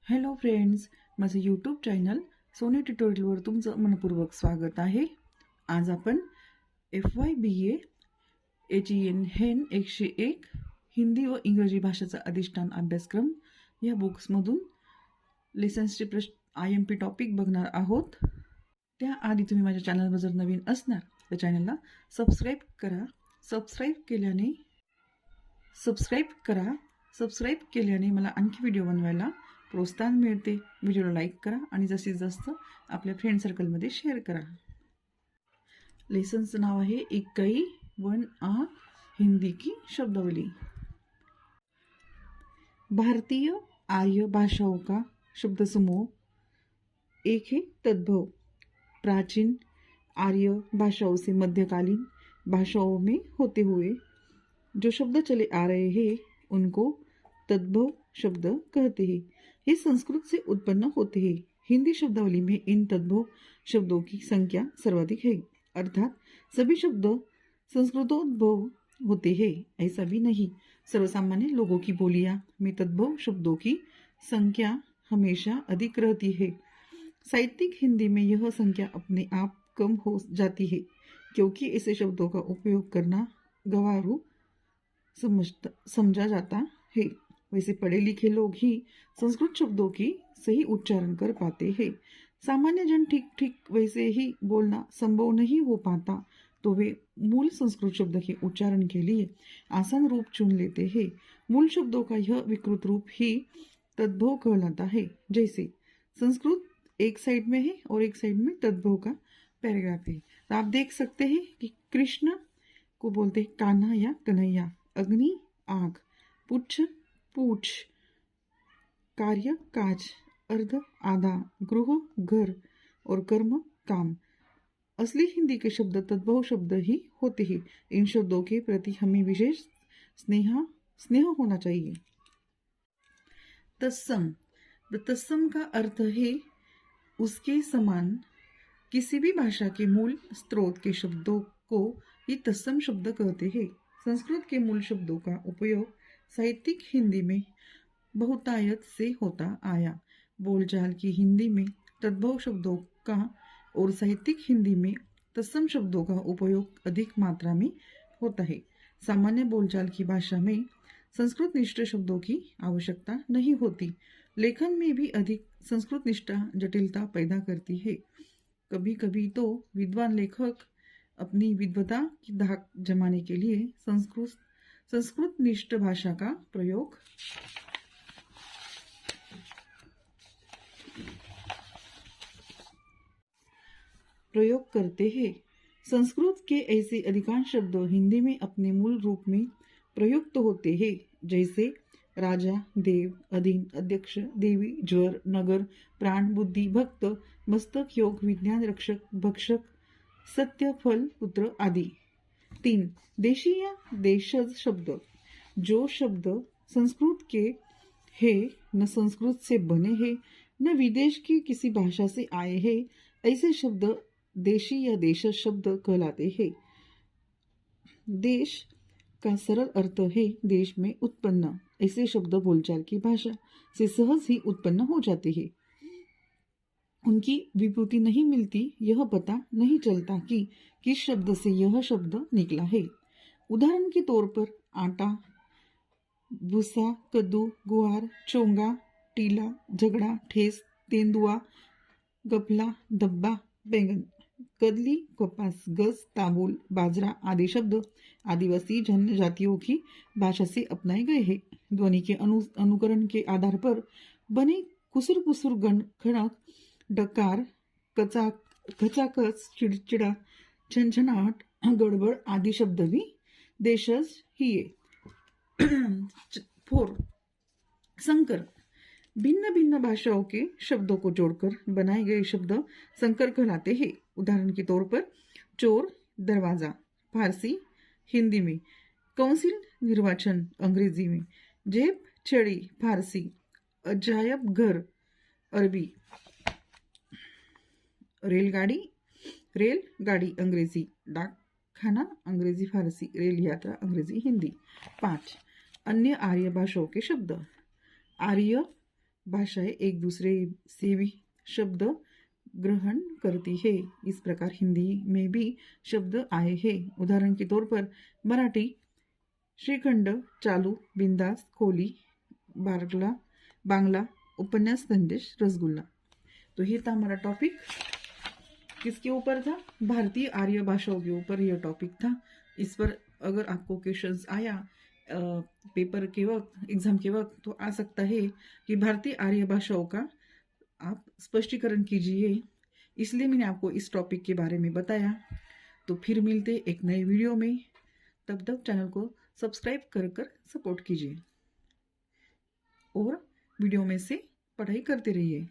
Hello friends, माझं YouTube channel Sony ट्युटोरियलवर तुमचं मनपूर्वक स्वागत आहे. आज आपण FY BA HEN हेन 101 हिंदी व इंग्रजी भाषेचा अधिष्ठान अभ्यासक्रम या बुक्समधून लेसन्सचे IMP टॉपिक बघणार आहोत. त्याआधी तुम्ही माझ्या चॅनलवर जर नवीन असणार तर चॅनलला सबस्क्राईब केल्याने मला आणखी व्हिडिओ बनवायला प्रोत्साहन मिळते. व्हिडिओला लाईक करा आणि जास्तीत जास्त आपल्या फ्रेंड सर्कलमध्ये शेअर करा. लेसनचं नाव आहे इकाई 1A हिंदी की शब्दावली. भारतीय आर्य भाषाओं का शब्द समूह एक है तद्भव. प्राचीन आर्य भाषाओं से मध्यकालीन भाषाओं में होते हुए जो शब्द चले आ रहे हैं उनको तद्भव शब्द कहते हैं. ये संस्कृत से उत्पन्न होते हैं. हिंदी शब्दावली में इन तद्भव शब्दों की संख्या सर्वाधिक है. अर्थात सभी शब्द संस्कृतोद्भव होते हैं ऐसा भी नहीं. सर्वसामान्य लोगों की बोलियां में तद्भव शब्दों की संख्या हमेशा अधिक रहती है. साहित्यिक हिंदी में यह संख्या अपने आप कम हो जाती है क्योंकि ऐसे शब्दों का उपयोग करना गंवारू समझा जाता है. वैसे पढ़े लिखे लोग ही संस्कृत शब्दों की सही उच्चारण कर पाते हैं. सामान्य जन ठीक वैसे ही बोलना संभव नहीं हो पाता तो वे मूल संस्कृत शब्द के उच्चारण के लिए आसान रूप चुन लेते हैं. मूल शब्दों का यह विकृत रूप ही तद्भव कहलाता है. जैसे संस्कृत एक साइड में है और एक साइड में तद्भव का पैराग्राफ है. तो आप देख सकते हैं कि कृष्ण को बोलते हैं कान्हा या कन्हैया, अग्नि आग, पुच्छ पूछ, कार्य काज, अर्ध आधा, गृह घर और कर्म काम. असली हिंदी के शब्द तद्भव शब्द ही होते हैं. इन शब्दों के प्रति हमें विशेष स्नेह होना चाहिए. तत्सम का अर्थ है उसके समान. किसी भी भाषा के मूल स्रोत के शब्दों को ये तत्सम शब्द कहते हैं. संस्कृत के मूल शब्दों का उपयोग साहित्यिक हिंदी में बहुतायत से होता आया. बोलचाल की हिंदी में तद्भव शब्दों का और साहित्यिक हिंदी में तत्सम शब्दों का उपयोग अधिक मात्रा में होता है. सामान्य बोलचाल की भाषा में संस्कृत निष्ठ शब्दों की आवश्यकता नहीं होती. लेखन में भी अधिक संस्कृत निष्ठा जटिलता पैदा करती है. कभी कभी तो विद्वान लेखक अपनी विद्वता की धाक जमाने के लिए संस्कृत निष्ठ भाषा का प्रयोग करते हैं. संस्कृत के ऐसे अधिकांश शब्द हिंदी में अपने मूल रूप में प्रयुक्त होते हैं. जैसे राजा, देव, अधीन, अध्यक्ष, देवी, ज्वर, नगर, प्राण, बुद्धि, भक्त, मस्तक, योग, विज्ञान, रक्षक, भक्षक, सत्य, फल, पुत्र आदि. 3. देशी या देशज शब्द. जो शब्द संस्कृत के हैं न संस्कृत से बने हैं न विदेश की किसी भाषा से आए हैं ऐसे शब्द देशी या देशज शब्द कहलाते हैं. देश का सरल अर्थ है देश में उत्पन्न. ऐसे शब्द बोलचाल की भाषा से सहज ही उत्पन्न हो जाते हैं. उनकी विभूति नहीं मिलती, यह पता नहीं चलता कि किस शब्द से यह शब्द निकला है. उदाहरण के तौर पर आटा, भूसा, कद्दू, गुआर, चोंगा, टीला, झगड़ा, ठेस, तेंदुआ, गफला, धब्बा, बैंगन, कदली, कपास, गज, तांबूल, बाजरा आदि शब्द आदिवासी जनजातियों की भाषा से अपनाए गए हैं. ध्वनि के अनुकरण के आधार पर बने कुसुर पुसुर खड़क, डकार, खचाखच, चिड़चिड़ा, छनछनाहट, गड़बड़ आदि शब्द भी देशज ही है. 4. संकर. भिन्न भिन्न भाषाओं के शब्दों को जोड़कर बनाए गए शब्द संकर कहलाते हैं. उदाहरण के तौर पर चोर, दरवाजा फारसी, हिंदी में, काउंसिल, निर्वाचन अंग्रेजी में, जेब, छड़ी फारसी, अजायब घर अरबी, रेलगाड़ी अंग्रेजी, डाकखाना अंग्रेजी फारसी, रेल यात्रा अंग्रेजी हिंदी. 5. अन्य आर्य भाषाओं के शब्द. आर्य भाषाएं एक दूसरे से भी शब्द ग्रहण करती है। इस प्रकार हिंदी में भी शब्द आए हैं। उदाहरण के तौर पर मराठी श्रीखंड, चालू, बिंदास, खोली, बारगला, बांग्ला, उपन्यास, संदेश, रसगुल्ला। तो ये था हमारा टॉपिक। किसके ऊपर था? भारतीय आर्य भाषाओं के ऊपर यह टॉपिक था। इस पर अगर आपको क्वेश्चंस आया पेपर के वक्त, एग्जाम के वक्त, तो आ सकता है कि भारतीय आर्य भाषाओं का आप स्पष्टीकरण कीजिए। इसलिए मैंने आपको इस टॉपिक के बारे में बताया। तो फिर मिलते एक नए वीडियो में। तब तक चैनल को सब्सक्राइब कर सपोर्ट कीजिए और वीडियो में से पढ़ाई करते रहिए।